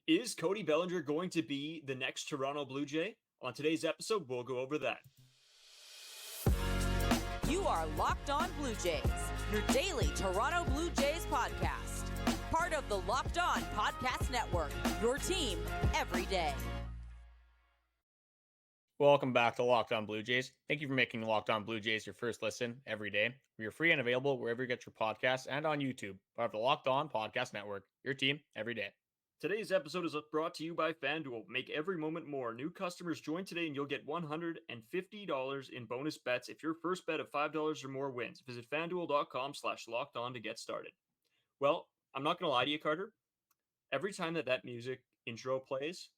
Is Cody Bellinger going to be the next Toronto Blue Jay? On today's episode, we'll go over that. You are Locked On Blue Jays, your daily Toronto Blue Jays podcast. Part of the Locked On Podcast Network, your team every day. Welcome back to Locked On Blue Jays. Thank you for making Locked On Blue Jays your first listen every day. We are free and available wherever you get your podcasts and on YouTube. Part of the Locked On Podcast Network, your team every day. Today's episode is brought to you by FanDuel. Make every moment more. New customers join today and you'll get $150 in bonus bets if your first bet of $5 or more wins. Visit FanDuel.com/lockedon to get started. Well, I'm not going to lie to you, Carter. Every time that music intro plays,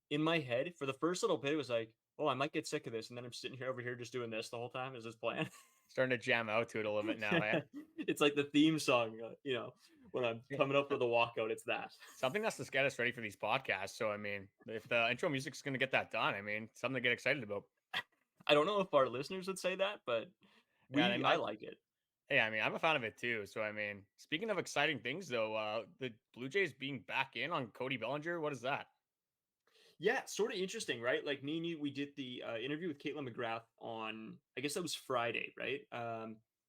in my head, for the first little bit, it was like, oh, I might get sick of this. And then I'm sitting here over here just doing this the whole time as this playing. Starting to jam out to it a little bit now, eh? It's like the theme song, when I'm coming up for the walkout, it's that. Something that's to get us ready for these podcasts. So, I mean, if the intro music's going to get that done, I mean, something to get excited about. I don't know if our listeners would say that, but I like it. Hey, I mean, I'm a fan of it too. So, I mean, speaking of exciting things, though, the Blue Jays being back in on Cody Bellinger, what is that? Yeah, sort of interesting, right? Like me and you, we did the interview with Caitlin McGrath on, I guess that was Friday, right?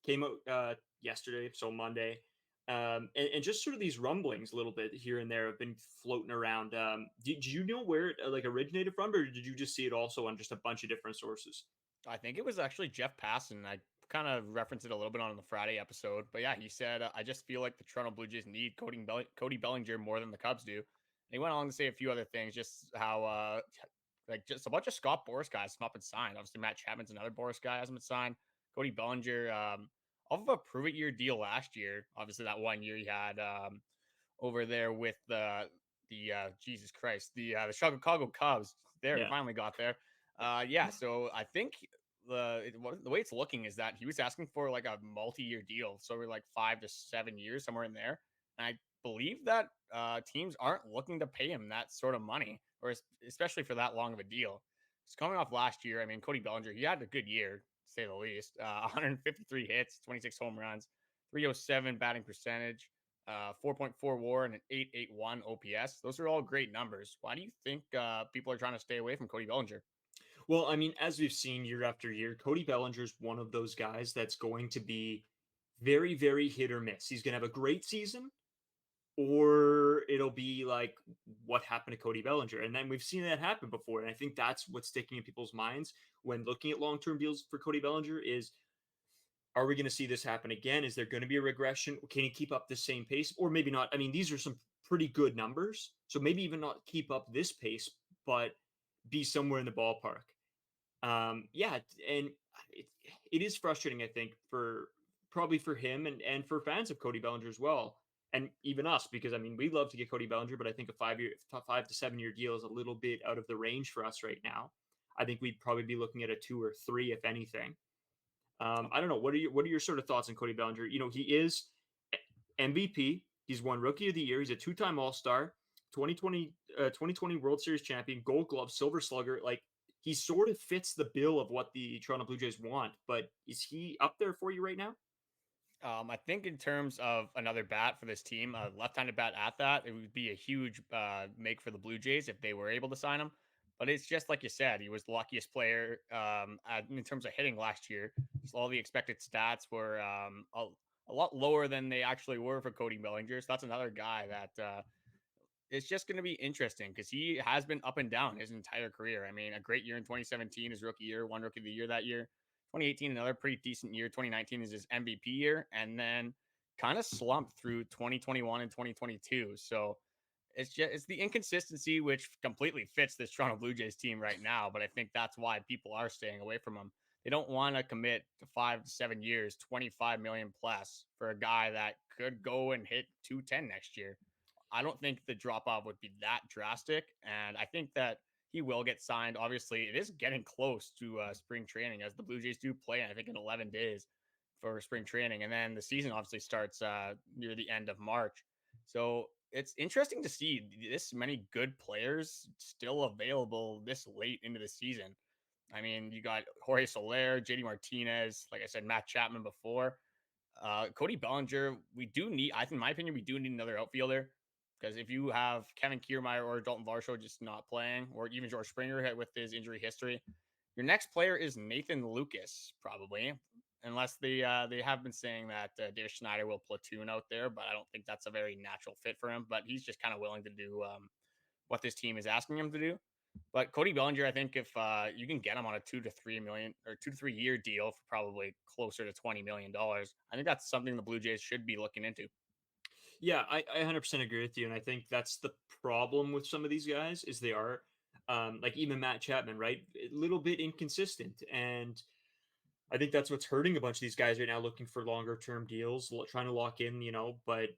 Came out yesterday, so Monday. And just sort of these rumblings a little bit here and there have been floating around. Did you know where it originated from, or did you just see it also on just a bunch of different sources? I think it was actually Jeff Passan. I kind of referenced it a little bit on the Friday episode, but yeah, he said, I just feel like the Toronto Blue Jays need Cody Bellinger more than the Cubs do. And he went on to say a few other things, just how, just a bunch of Scott Boras guys have not been signed. Obviously, Matt Chapman's another Boras guy, hasn't been signed. Cody Bellinger, off of a prove-it-year deal last year. Obviously, that 1 year he had over there with the Jesus Christ, the Chicago Cubs. There, he finally got there. So I think the way it's looking is that he was asking for like a multi-year deal, so we're like 5 to 7 years, somewhere in there. And I believe that teams aren't looking to pay him that sort of money, or especially for that long of a deal. He's coming off last year. I mean, Cody Bellinger, he had a good year, to say the least. 153 hits, 26 home runs, 307 batting percentage, 4.4 WAR, and an 881 OPS. Those are all great numbers. Why do you think people are trying to stay away from Cody Bellinger? Well, I mean, as we've seen year after year, Cody Bellinger is one of those guys that's going to be very, very hit or miss. He's going to have a great season, or it'll be like what happened to Cody Bellinger. And then we've seen that happen before. And I think that's what's sticking in people's minds when looking at long-term deals for Cody Bellinger is, are we going to see this happen again? Is there going to be a regression? Can he keep up the same pace? Or maybe not. I mean, these are some pretty good numbers. So maybe even not keep up this pace, but be somewhere in the ballpark. And it is frustrating, I think, probably for him and for fans of Cody Bellinger as well. And even us, because I mean, we'd love to get Cody Bellinger, but I think a 5 to 7 year deal is a little bit out of the range for us right now. I think we'd probably be looking at a 2 or 3, if anything. I don't know. What are your sort of thoughts on Cody Bellinger? You know, he is MVP. He's won Rookie of the Year. He's a 2-time All-Star, 2020 World Series champion, Gold Glove, Silver Slugger. Like, he sort of fits the bill of what the Toronto Blue Jays want. But is he up there for you right now? I think in terms of another bat for this team, a left-handed bat at that, it would be a huge make for the Blue Jays if they were able to sign him. But it's just like you said, he was the luckiest player in terms of hitting last year. So all the expected stats were a lot lower than they actually were for Cody Bellinger. So that's another guy that it's just going to be interesting because he has been up and down his entire career. I mean, a great year in 2017, his rookie year, won Rookie of the Year that year. 2018, another pretty decent year. 2019 is his MVP year, and then kind of slumped through 2021 and 2022. So it's the inconsistency which completely fits this Toronto Blue Jays team right now. But I think that's why people are staying away from him. They don't want to commit to 5 to 7 years, 25 million plus for a guy that could go and hit 210 next year. I don't think the drop off would be that drastic, and I think that he will get signed. Obviously, it is getting close to spring training as the Blue Jays do play, I think, in 11 days for spring training. And then the season obviously starts near the end of March. So it's interesting to see this many good players still available this late into the season. I mean, you got Jorge Soler, JD Martinez, like I said, Matt Chapman before. Cody Bellinger, we do need, I think, in my opinion, we do need another outfielder. Because if you have Kevin Kiermaier or Dalton Varsho just not playing, or even George Springer with his injury history, your next player is Nathan Lucas, probably, unless they have been saying that David Schneider will platoon out there, but I don't think that's a very natural fit for him. But he's just kind of willing to do what this team is asking him to do. But Cody Bellinger, I think if you can get him on a 2 to 3 year deal for probably closer to $20 million, I think that's something the Blue Jays should be looking into. Yeah, I 100% agree with you, and I think that's the problem with some of these guys is they are, like even Matt Chapman, right? A little bit inconsistent, and I think that's what's hurting a bunch of these guys right now, looking for longer term deals, trying to lock in, but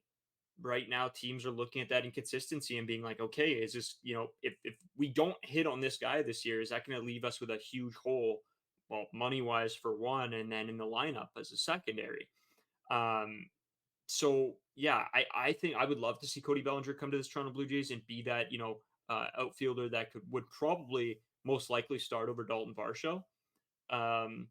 right now teams are looking at that inconsistency and being like, okay, is this, if we don't hit on this guy this year, is that going to leave us with a huge hole, well, money wise for one, and then in the lineup as a secondary. Um, so yeah, I think I would love to see Cody Bellinger come to this Toronto Blue Jays and be that, outfielder that would probably most likely start over Dalton Varsho. Um,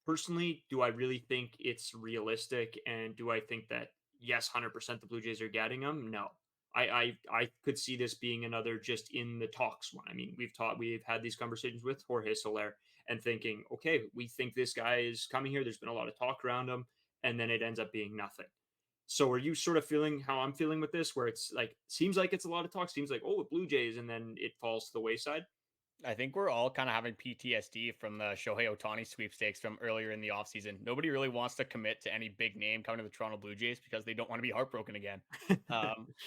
Personally, do I really think it's realistic? And do I think that, yes, 100% the Blue Jays are getting him? No. I could see this being another just in the talks one. I mean, we've had these conversations with Jorge Soler and thinking, okay, we think this guy is coming here. There's been a lot of talk around him, and then it ends up being nothing. So are you sort of feeling how I'm feeling with this, where it's like seems like it's a lot of talk, seems like, oh, the Blue Jays, and then it falls to the wayside? I think we're all kind of having PTSD from the Shohei Ohtani sweepstakes from earlier in the offseason. Nobody really wants to commit to any big name coming to the Toronto Blue Jays because they don't want to be heartbroken again.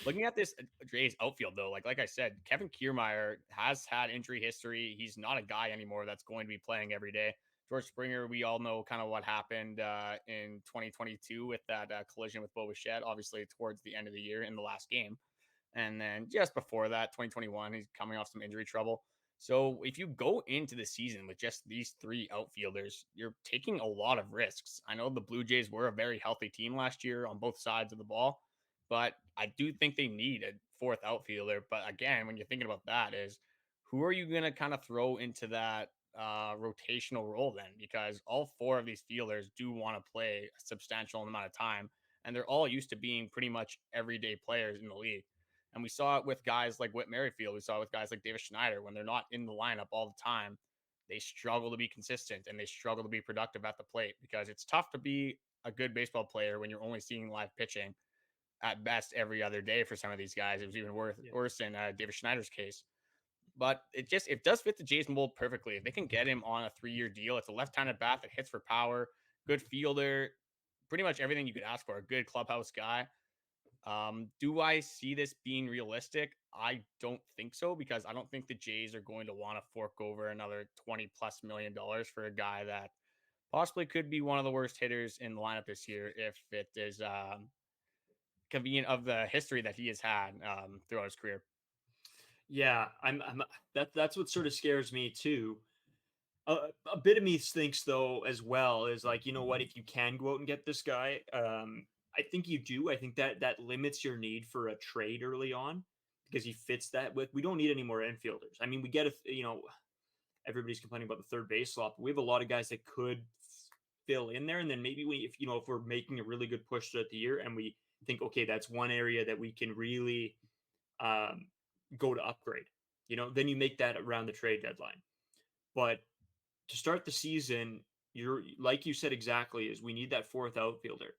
Looking at this Jays outfield, though, like I said, Kevin Kiermaier has had injury history. He's not a guy anymore that's going to be playing every day. George Springer, we all know kind of what happened in 2022 with that collision with Bo Bichette, obviously towards the end of the year in the last game. And then just before that, 2021, he's coming off some injury trouble. So if you go into the season with just these three outfielders, you're taking a lot of risks. I know the Blue Jays were a very healthy team last year on both sides of the ball, but I do think they need a fourth outfielder. But again, when you're thinking about that, is who are you going to kind of throw into that rotational role then? Because all four of these fielders do want to play a substantial amount of time, and they're all used to being pretty much everyday players in the league. And we saw it with guys like Whit Merrifield. We saw it with guys like David Schneider. When they're not in the lineup all the time, they struggle to be consistent and they struggle to be productive at the plate because it's tough to be a good baseball player when you're only seeing live pitching at best every other day for some of these guys. It was even Yeah. worse in David Schneider's case. But it does fit the Jays mold perfectly. If they can get him on a 3 year deal, it's a left-handed bat that hits for power, good fielder, pretty much everything you could ask for, a good clubhouse guy. Do I see this being realistic? I don't think so because I don't think the Jays are going to want to fork over another $20+ million for a guy that possibly could be one of the worst hitters in the lineup this year if it is convenient of the history that he has had throughout his career. Yeah, that's what sort of scares me too. A bit of me thinks though as well is like, you know what, if you can go out and get this guy, I think you do. I think that limits your need for a trade early on because he fits that with. We don't need any more infielders. I mean, we get everybody's complaining about the third base slot. But we have a lot of guys that could fill in there, and then maybe if we're making a really good push throughout the year and we think, okay, that's one area that we can really um, go to upgrade. Then you make that around the trade deadline. But to start the season, you're like you said exactly, is we need that fourth outfielder.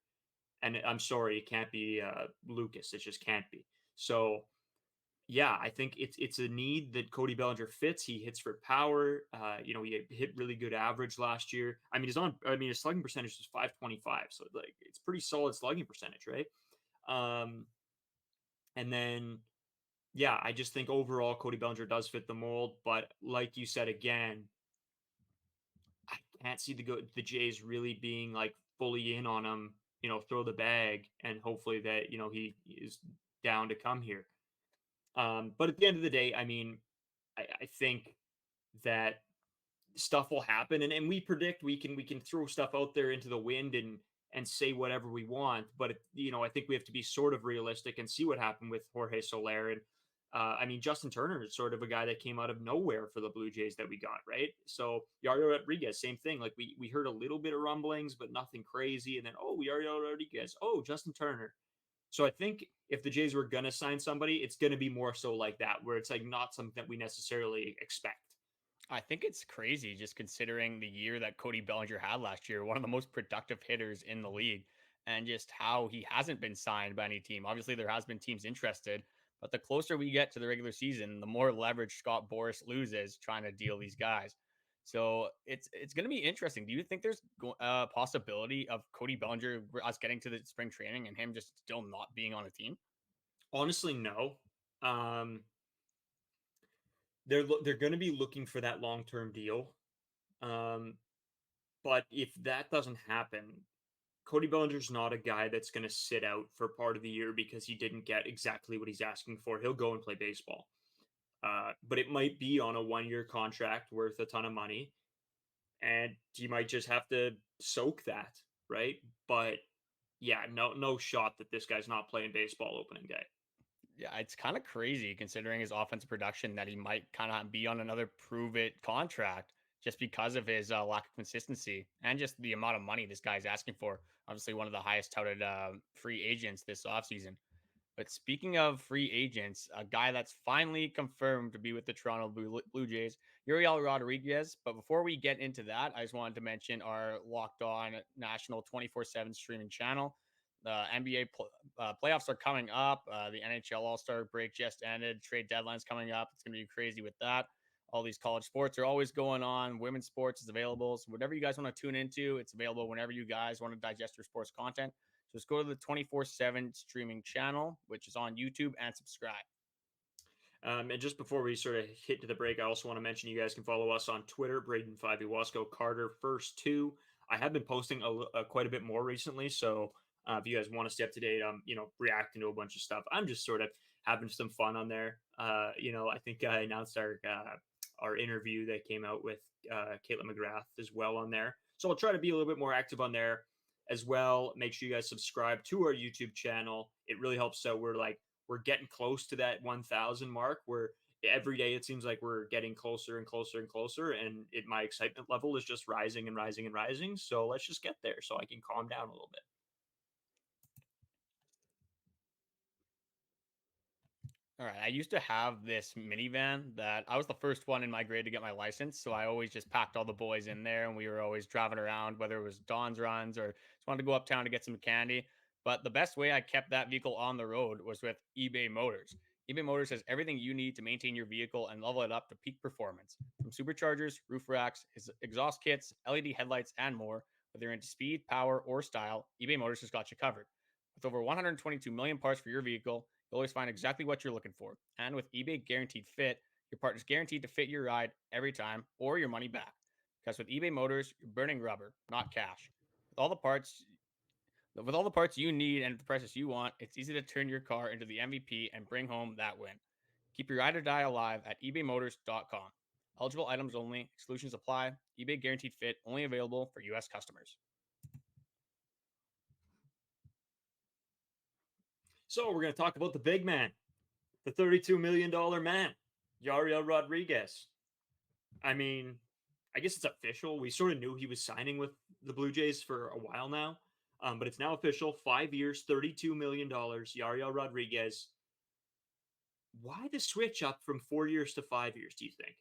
And I'm sorry, it can't be Lucas. It just can't be. So yeah, I think it's a need that Cody Bellinger fits. He hits for power. He hit really good average last year. I mean, his slugging percentage is 525, so like it's pretty solid slugging percentage, right? And then yeah, I just think overall Cody Bellinger does fit the mold, but like you said again, I can't see the Jays really being like fully in on him, throw the bag and hopefully that, he is down to come here. But at the end of the day, I mean, I think that stuff will happen and we predict we can throw stuff out there into the wind and say whatever we want. But, I think we have to be sort of realistic and see what happened with Jorge Soler. And I mean, Justin Turner is sort of a guy that came out of nowhere for the Blue Jays that we got, right? So Yariel Rodriguez, same thing. Like we heard a little bit of rumblings, but nothing crazy. And then, Yariel Rodriguez, Justin Turner. So I think if the Jays were going to sign somebody, it's going to be more so like that, where it's like not something that we necessarily expect. I think it's crazy just considering the year that Cody Bellinger had last year, one of the most productive hitters in the league, and just how he hasn't been signed by any team. Obviously, there has been teams interested, but the closer we get to the regular season, the more leverage Scott Boras loses trying to deal these guys. So it's going to be interesting. Do you think there's a possibility of Cody Bellinger us getting to the spring training and him just still not being on a team? Honestly, no. Um, they're going to be looking for that long term deal. Um, but if that doesn't happen, Cody Bellinger's not a guy that's going to sit out for part of the year because he didn't get exactly what he's asking for. He'll go and play baseball. But it might be on a 1 year contract worth a ton of money, and he might just have to soak that, right? But yeah, no shot that this guy's not playing baseball opening day. Yeah, it's kind of crazy considering his offensive production that he might kind of be on another prove it contract just because of his lack of consistency and just the amount of money this guy's asking for. Obviously, one of the highest touted free agents this offseason. But speaking of free agents, a guy that's finally confirmed to be with the Toronto Blue Jays, Yariel Rodriguez. But before we get into that, I just wanted to mention our Locked On National 24/7 streaming channel. The NBA playoffs are coming up. The NHL All-Star break just ended. Trade deadline's coming up. It's going to be crazy with that. All these college sports are always going on. Women's sports is available. So whatever you guys want to tune into, it's available whenever you guys want to digest your sports content. So just go to the 24/7 streaming channel, which is on YouTube, and subscribe. And just before we sort of hit to the break, I also want to mention you guys can follow us on Twitter, Braden 5 Wasco, Carter First 2. I have been posting quite a bit more recently, so if you guys want to stay up to date, reacting to a bunch of stuff. I'm just sort of having some fun on there. I think I announced our interview that came out with Caitlin McGrath as well on there. So I'll try to be a little bit more active on there as well. Make sure you guys subscribe to our YouTube channel. It really helps out. We're getting close to that 1,000 mark where every day it seems like we're getting closer and closer and closer. And my excitement level is just rising and rising and rising. So let's just get there so I can calm down a little bit. All right. I used to have this minivan that I was the first one in my grade to get my license. So I always just packed all the boys in there and we were always driving around, whether it was Don's runs or just wanted to go uptown to get some candy. But the best way I kept that vehicle on the road was with eBay Motors. eBay Motors has everything you need to maintain your vehicle and level it up to peak performance. From superchargers, roof racks, exhaust kits, LED headlights, and more. Whether you're into speed, power, or style, eBay Motors has got you covered. With over 122 million parts for your vehicle, you'll always find exactly what you're looking for. And with eBay Guaranteed Fit, your part is guaranteed to fit your ride every time or your money back. Because with eBay Motors, you're burning rubber, not cash. With all the parts you need and at the prices you want, it's easy to turn your car into the MVP and bring home that win. Keep your ride or die alive at ebaymotors.com. Eligible items only, exclusions apply. eBay Guaranteed Fit only available for US customers. So we're going to talk about the big man, the $32 million man, Yariel Rodriguez. I mean, I guess it's official. We sort of knew he was signing with the Blue Jays for a while now, but it's now official. 5 years, $32 million, Yariel Rodriguez. Why the switch up from 4 years to 5 years, do you think?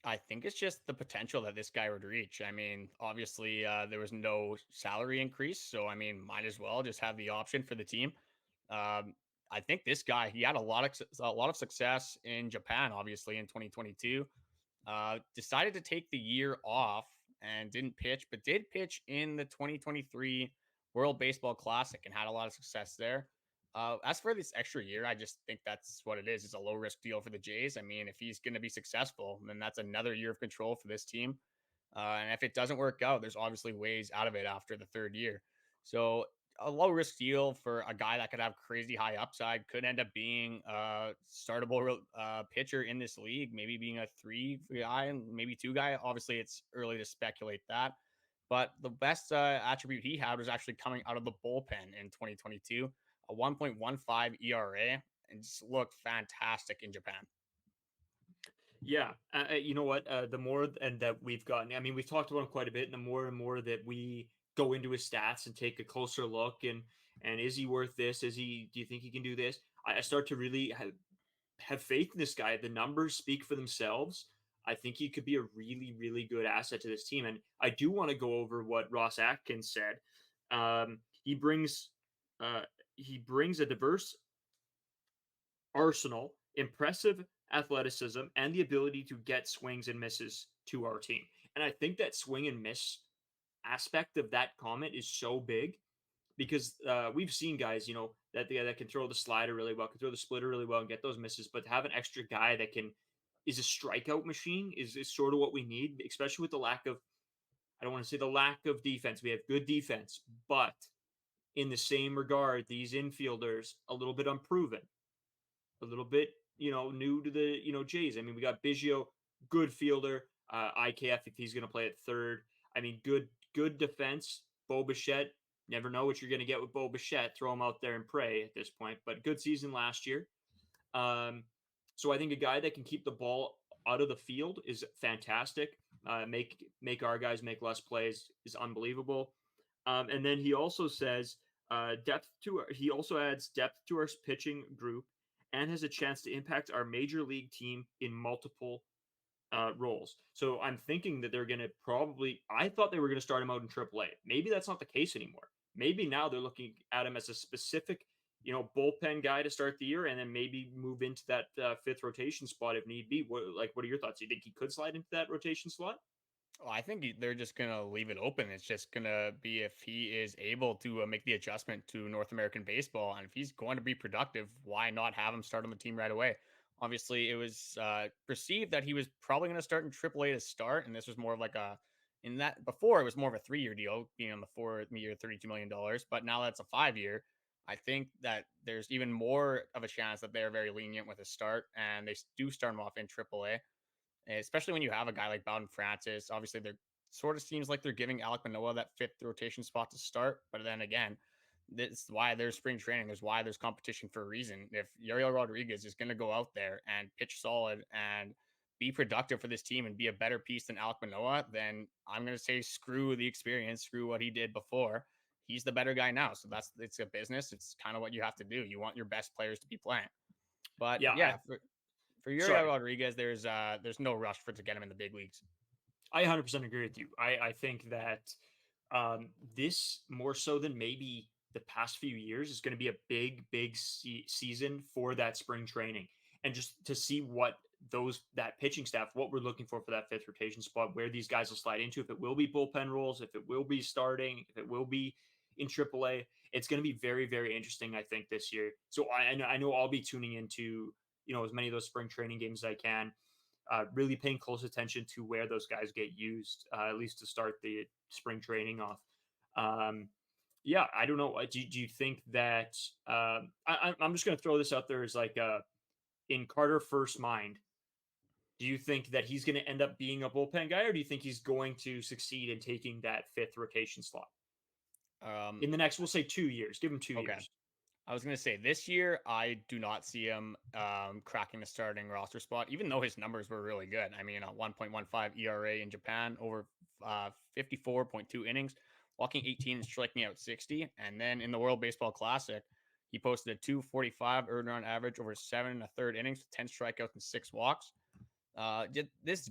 I think it's just the potential that this guy would reach. I mean, obviously, there was no salary increase. So, I mean, might as well just have the option for the team. Um, I think this guy, he had a lot of success in Japan, obviously, in 2022. Decided to take the year off and didn't pitch, but did pitch in the 2023 World Baseball Classic and had a lot of success there. As for this extra year, I just think that's what it is. It's a low risk deal for the Jays. I mean, if he's going to be successful, then that's another year of control for this team. And if it doesn't work out, there's obviously ways out of it after the third year. So a low risk deal for a guy that could have crazy high upside, could end up being a startable pitcher in this league, maybe being a 3 guy and maybe 2 guy. Obviously, it's early to speculate that. But the best attribute he had was actually coming out of the bullpen in 2022, a 1.15 ERA, and just looked fantastic in Japan. Yeah, you know what? The more and that we've gotten, I mean, we've talked about him quite a bit, and the more and more that we go into his stats and take a closer look, and And is he worth this? Do you think he can do this? I start to really have faith in this guy. The numbers speak for themselves. I think he could be a really, really good asset to this team. And I do want to go over what Ross Atkins said. He brings uh, a diverse arsenal, impressive athleticism, and the ability to get swings and misses to our team. And I think that swing and miss aspect of that comment is so big because we've seen guys, that can throw the slider really well, can throw the splitter really well, and get those misses. But to have an extra guy that is a strikeout machine is sort of what we need, especially with the lack of. I don't want to say the lack of defense. We have good defense, but in the same regard, these infielders a little bit unproven, a little bit, new to the, Jays. I mean, we got Biggio, good fielder, IKF if he's going to play at third. I mean, good defense. Bo Bichette, never know what you're going to get with Bo Bichette. Throw him out there and pray at this point. But good season last year. So I think a guy that can keep the ball out of the field is fantastic. Make our guys make less plays is unbelievable. And then he also says he also adds depth to our pitching group and has a chance to impact our major league team in multiple roles. So I'm thinking that they're going to I thought they were going to start him out in AAA. Maybe that's not the case anymore. Maybe now they're looking at him as a specific, bullpen guy to start the year, and then maybe move into that fifth rotation spot if need be. What are your thoughts? Do you think he could slide into that rotation slot? Well, I think they're just going to leave it open. It's just going to be if he is able to make the adjustment to North American baseball. And if he's going to be productive, why not have him start on the team right away? Obviously, it was perceived that he was probably going to start in AAA to start. And this was more of like before it was more of a 3-year deal, being on the 4-year, $32 million. But now that's a 5-year. I think that there's even more of a chance that they're very lenient with a start and they do start him off in AAA, especially when you have a guy like Bowden Francis. Obviously, they're sort of seems like they're giving Alek Manoah that fifth rotation spot to start. But then again, that's why there's spring training. There's why there's competition for a reason. If Yariel Rodriguez is going to go out there and pitch solid and be productive for this team and be a better piece than Alek Manoah, then I'm going to say screw the experience, screw what he did before. He's the better guy now. So it's a business. It's kind of what you have to do. You want your best players to be playing. But Yeah. For Yariel Rodriguez, there's no rush to get him in the big leagues. I 100% agree with you. I think that this more so than maybe the past few years is going to be a big season for that spring training, and just to see what that pitching staff, what we're looking for that fifth rotation spot, where these guys will slide into, if it will be bullpen roles, if it will be starting, if it will be in AAA. It's going to be very, very interesting, I think, this year. So I know I'll be tuning into as many of those spring training games as I can. Really paying close attention to where those guys get used, at least to start the spring training off. Yeah, I don't know. Do you think that I'm just going to throw this out there as like in Carter First's mind? Do you think that he's going to end up being a bullpen guy, or do you think he's going to succeed in taking that fifth rotation slot in the next, we'll say 2 years? Give him 2 years. I was going to say this year, I do not see him cracking the starting roster spot, even though his numbers were really good. I mean, a 1.15 ERA in Japan, over 54.2 innings, walking 18 and striking out 60. And then in the World Baseball Classic, he posted a 245 earned run average over 7 1/3 innings, 10 strikeouts and 6 walks. This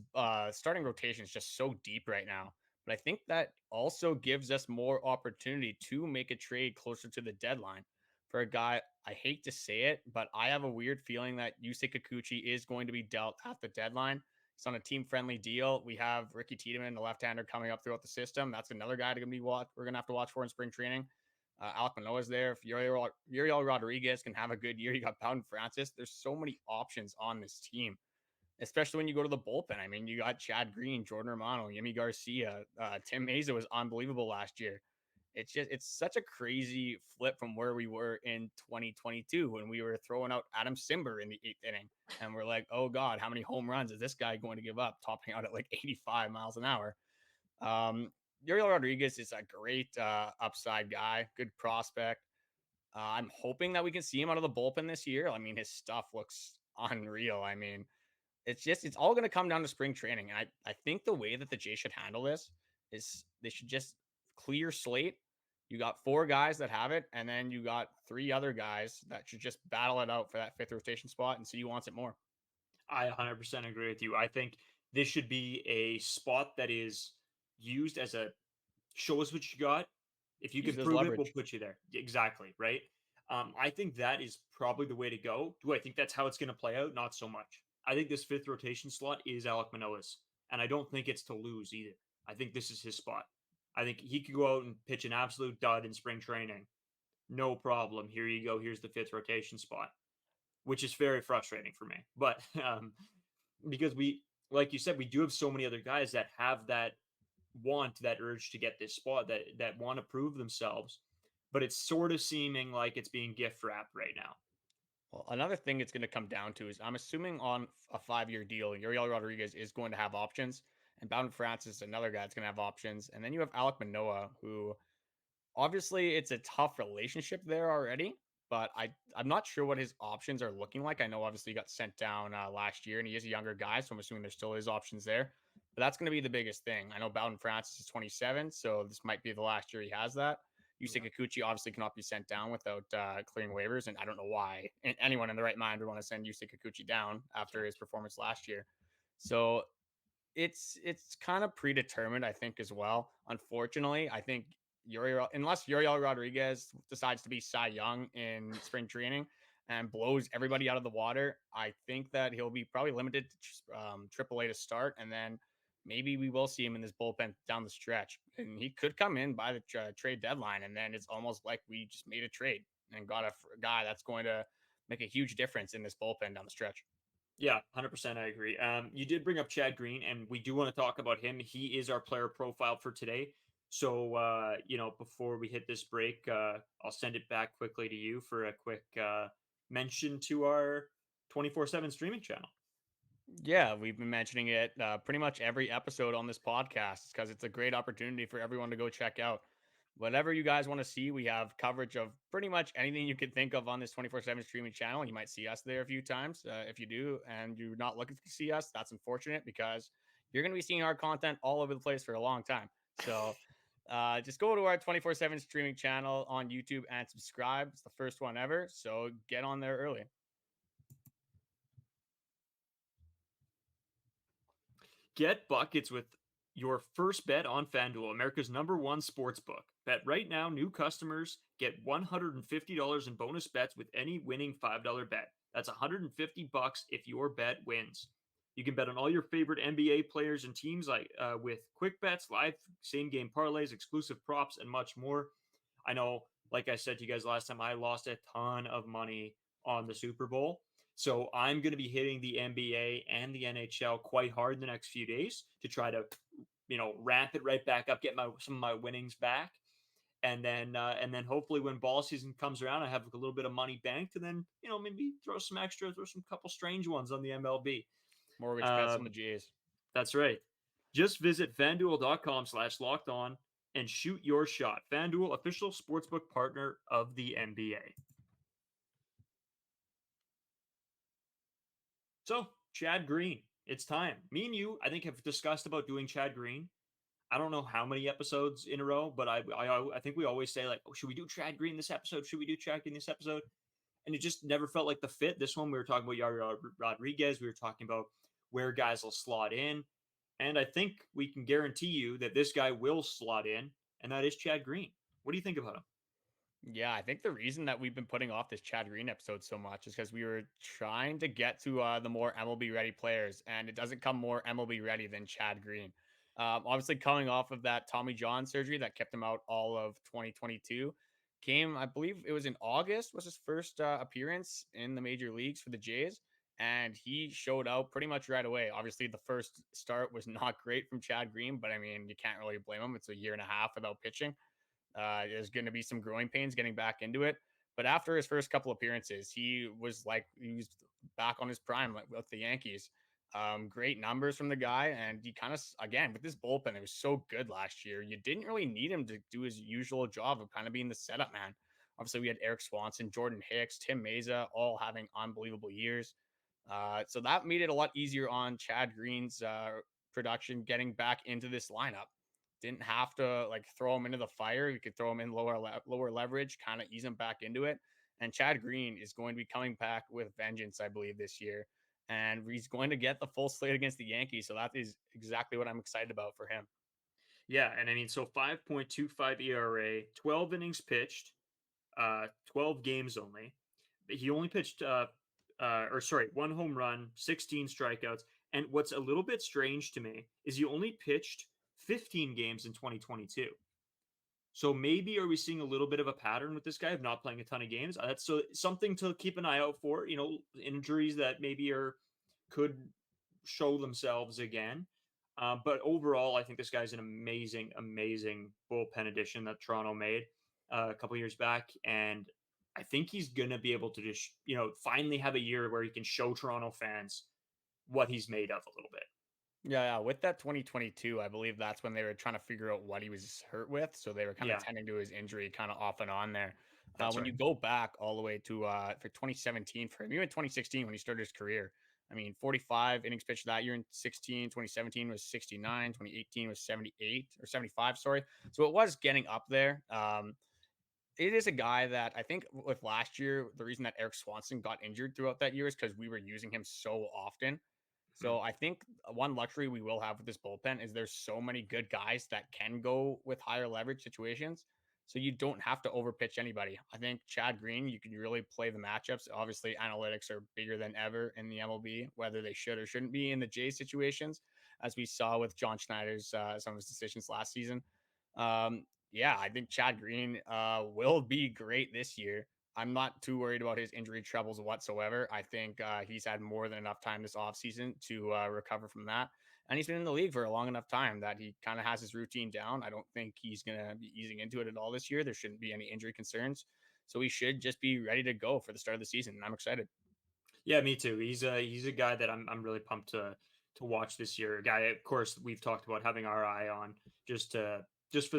starting rotation is just so deep right now. But I think that also gives us more opportunity to make a trade closer to the deadline. For a guy, I hate to say it, but I have a weird feeling that Yusei Kikuchi is going to be dealt at the deadline. It's on a team-friendly deal. We have Ricky Tiedemann, the left-hander, coming up throughout the system. That's another guy we're going to have to watch for in spring training. Alek Manoah's there. If Yariel Rodriguez can have a good year, you got Bowden Francis. There's so many options on this team, especially when you go to the bullpen. I mean, you got Chad Green, Jordan Romano, Yimi Garcia. Tim Meza was unbelievable last year. It's such a crazy flip from where we were in 2022 when we were throwing out Adam Simber in the 8th inning. And we're like, oh God, how many home runs is this guy going to give up, topping out at like 85 miles an hour? Yariel Rodriguez is a great upside guy, good prospect. I'm hoping that we can see him out of the bullpen this year. I mean, his stuff looks unreal. I mean, it's all going to come down to spring training. And I think the way that the Jays should handle this is they should just clear slate, You got 4 guys that have it, and then you got 3 other guys that should just battle it out for that 5th rotation spot and see who wants it more. I 100% agree with you. I think this should be a spot that is used as a show us what you got. If you Use can it as prove it, we'll leverage. put you there. Exactly, right? I think that is probably the way to go. Do I think that's how it's going to play out? Not so much. I think this fifth rotation slot is Alek Manoah's, and I don't think it's to lose either. I think this is his spot. I think he could go out and pitch an absolute dud in spring training. No problem. Here you go. Here's the fifth rotation spot, which is very frustrating for me. But because we, like you said, we do have so many other guys that have that want, that urge to get this spot, that want to prove themselves, but it's sort of seeming like it's being gift wrapped right now. Well, another thing it's going to come down to is I'm assuming on a 5-year deal, Yariel Rodriguez is going to have options, and Bowden Francis, another guy that's going to have options, and then you have Alek Manoah, who obviously it's a tough relationship there already, but I'm not sure what his options are looking like. I know obviously he got sent down last year, and he is a younger guy, so I'm assuming there still is options there. But that's going to be the biggest thing. I know Bowden Francis is 27, so this might be the last year he has that. Yusei Yeah. Kikuchi obviously cannot be sent down without clearing waivers, and I don't know why anyone in the right mind would want to send Yusei Kikuchi down after his performance last year. So it's kind of predetermined, I think, as well. Unfortunately, I think unless Yariel Rodriguez decides to be Cy Young in spring training and blows everybody out of the water, I think that he'll be probably limited to AAA to start, and then maybe we will see him in this bullpen down the stretch. And he could come in by the trade deadline, and then it's almost like we just made a trade and got a guy that's going to make a huge difference in this bullpen down the stretch. Yeah, 100%. I agree. You did bring up Chad Green, and we do want to talk about him. He is our player profile for today. So, before we hit this break, I'll send it back quickly to you for a quick mention to our 24/7 streaming channel. Yeah, we've been mentioning it pretty much every episode on this podcast because it's a great opportunity for everyone to go check out. Whatever you guys want to see, we have coverage of pretty much anything you could think of on this 24/7 streaming channel. You might see us there a few times. If you do and you're not looking to see us, that's unfortunate because you're going to be seeing our content all over the place for a long time. So just go to our 24/7 streaming channel on YouTube and subscribe. It's the first one ever. So get on there early. Get buckets with your first bet on FanDuel, America's #1 sports book. Bet right now, new customers get $150 in bonus bets with any winning $5 bet. That's $150 if your bet wins. You can bet on all your favorite NBA players and teams like with quick bets, live same game parlays, exclusive props, and much more. I know, like I said to you guys last time, I lost a ton of money on the Super Bowl. So I'm going to be hitting the NBA and the NHL quite hard in the next few days to try to, ramp it right back up, get some of my winnings back, and then hopefully when ball season comes around, I have a little bit of money banked, and then maybe throw some couple strange ones on the MLB. More rich bets on the Um, Jays. that's right. Just visit fanduel.com/locked on and shoot your shot. FanDuel, official sportsbook partner of the NBA. So, Chad Green, it's time. Me and you, I think, have discussed about doing Chad Green. I don't know how many episodes in a row, but I think we always say, like, oh, should we do Chad Green this episode? Should we do Chad Green this episode? And it just never felt like the fit. This one, we were talking about Yariel Rodriguez. We were talking about where guys will slot in. And I think we can guarantee you that this guy will slot in, and that is Chad Green. What do you think about him? Yeah, I think the reason that we've been putting off this Chad Green episode so much is because we were trying to get to the more MLB ready players, and it doesn't come more MLB ready than Chad Green. Obviously, coming off of that Tommy John surgery that kept him out all of 2022, I believe it was in August, was his first appearance in the major leagues for the Jays, and he showed out pretty much right away. Obviously, the first start was not great from Chad Green, but I mean, you can't really blame him. It's a year and a half without pitching. There's going to be some growing pains getting back into it. But after his first couple appearances, he was back on his prime, like with the Yankees. Great numbers from the guy. And he kind of, again, with this bullpen, it was so good last year. You didn't really need him to do his usual job of kind of being the setup man. Obviously, we had Eric Swanson, Jordan Hicks, Tim Meza, all having unbelievable years. So that made it a lot easier on Chad Green's production getting back into this lineup. didn't have to like throw him into the fire. You could throw him in lower leverage, kind of ease him back into it. And Chad Green is going to be coming back with vengeance, I believe, this year. And he's going to get the full slate against the Yankees. So that is exactly what I'm excited about for him. Yeah, and I mean, so 5.25 ERA, 12 innings pitched, 12 games only. He only pitched, or sorry, one home run, 16 strikeouts. And what's a little bit strange to me is he only pitched 15 games in 2022. So maybe are we seeing a little bit of a pattern with this guy of not playing a ton of games? That's so something to keep an eye out for. Injuries that maybe could show themselves again. But overall, I think this guy's an amazing, amazing bullpen addition that Toronto made a couple years back, and I think he's gonna be able to just finally have a year where he can show Toronto fans what he's made of a little bit. Yeah, with that 2022, I believe that's when they were trying to figure out what he was hurt with. So they were kind of Yeah, tending to his injury kind of off and on there. that's When right. you go back all the way to for 2017 for him, even 2016 when he started his career, I mean, 45 innings pitched that year in 16, 2017 was 69, 2018 was 78 or 75, sorry. So it was getting up there. It is a guy that I think with last year, the reason that Eric Swanson got injured throughout that year is because we were using him so often. Hmm. So I think one luxury we will have with this bullpen is there's so many good guys that can go with higher leverage situations. So you don't have to overpitch anybody. I think Chad Green, you can really play the matchups. Obviously, analytics are bigger than ever in the MLB, whether they should or shouldn't be in the J situations, as we saw with John Schneider's some of his decisions last season. Yeah, I think Chad Green will be great this year. I'm not too worried about his injury troubles whatsoever. I think he's had more than enough time this offseason to recover from that. And he's been in the league for a long enough time that he kind of has his routine down. I don't think he's going to be easing into it at all this year. There shouldn't be any injury concerns. So he should just be ready to go for the start of the season. And I'm excited. Yeah, me too. He's a guy that I'm really pumped to watch this year. A guy, of course, we've talked about having our eye on just for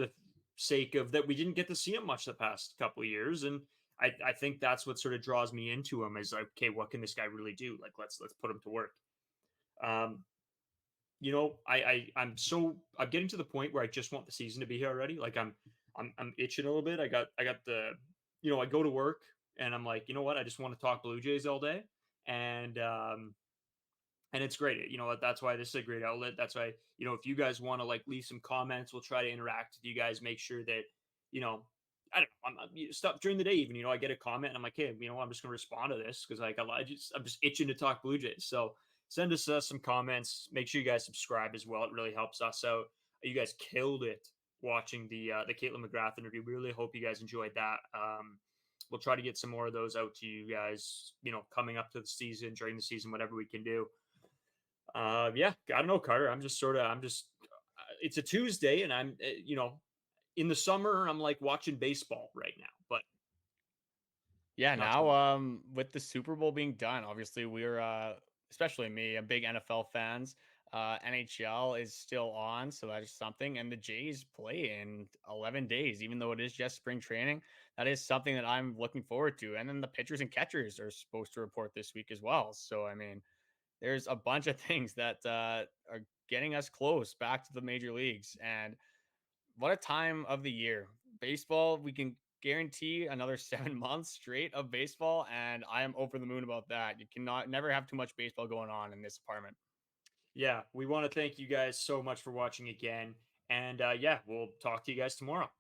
the sake of that we didn't get to see him much the past couple of years, and I think that's what sort of draws me into him is like, okay, what can this guy really do? Like, let's put him to work. Um, I'm getting to the point where I just want the season to be here already. Like I'm itching a little bit. I got the I go to work and I'm like, you know what? I just want to talk Blue Jays all day. And and it's great. That's why this is a great outlet. That's why, if you guys want to like leave some comments, we'll try to interact with you guys, make sure that, you know, I don't know, stuff during the day, even, I get a comment and I'm like, hey, I'm just going to respond to this because like I'm just itching to talk Blue Jays. So send us some comments. Make sure you guys subscribe as well. It really helps us out. You guys killed it watching the Caitlin McGrath interview. We really hope you guys enjoyed that. We'll try to get some more of those out to you guys, coming up to the season, during the season, whatever we can do. Yeah, I don't know, Carter. It's a Tuesday and I'm, in the summer, I'm like watching baseball right now, but Yeah, not so now much. with the Super Bowl being done, obviously we're especially me, a big NFL fans. NHL is still on, so that is something. And the Jays play in 11 days, even though it is just spring training. That is something that I'm looking forward to. And then the pitchers and catchers are supposed to report this week as well. So I mean, there's a bunch of things that are getting us close back to the major leagues. And what a time of the year. Baseball, we can guarantee another 7 months straight of baseball. And I am over the moon about that. You cannot never have too much baseball going on in this apartment. Yeah, we want to thank you guys so much for watching again. And yeah, we'll talk to you guys tomorrow.